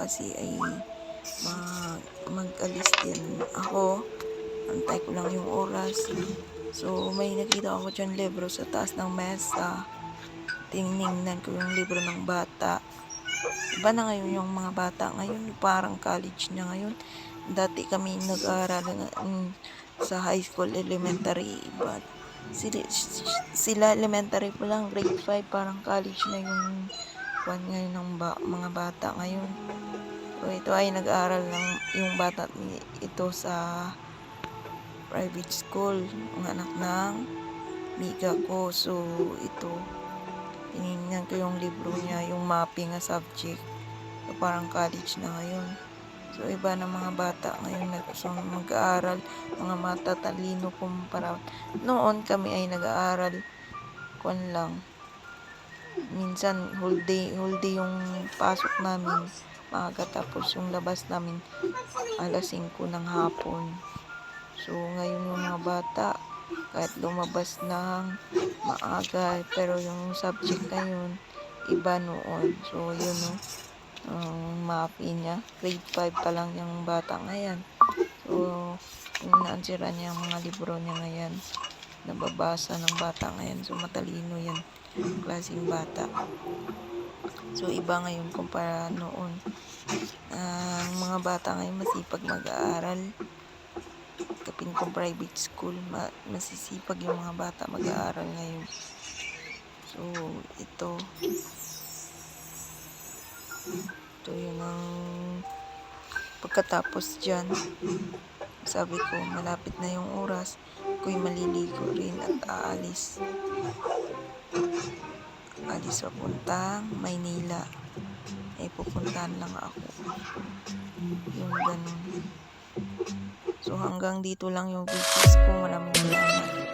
kasi ay mag-alis din ako. Antay ko lang yung oras. So may nakita ako dyan libro sa taas ng mesa. Tinignan ko yung libro ng bata. Iba na ngayon yung mga bata ngayon, parang college na ngayon. Dati kami nag-aaral sa high school, elementary, iba. Sila elementary pa lang, grade 5, parang college na yung ngayon ng mga bata ngayon. So ito ay nag-aaral ng yung bata ito sa private school, ang anak ng miga ko. So ito, tinignan ko yung libro niya, yung mapping na subject. So, parang college na ngayon. So, iba na mga bata ngayon mag-aaral, mga matatalino kumpara. Noon kami ay nag-aaral, lang. Minsan, whole day yung pasok namin, maaga, tapos yung labas namin, alas 5 ng hapon. So, ngayon yung mga bata, kahit lumabas ng maaga, pero yung subject ngayon, iba noon. So, yun o, mapi niya, grade 5 pa lang yung bata ngayon. So, naansira niya ang mga libro niya ngayon, nababasa ng bata ngayon. So, matalino yan, klaseng bata. So, iba ngayon kumpara noon. Ang mga bata ngayon masipag mag-aaral. Kapin kong private school, masisipag yung mga bata mag-aaral ngayon. So, ito yun ang pagkatapos dyan. Sabi ko, malapit na yung oras. Ako'y maliligo rin at aalis. Alis papuntang Maynila. Pupuntahan lang ako. Yung ganun. So, hanggang dito lang yung videos ko. Maraming salamat.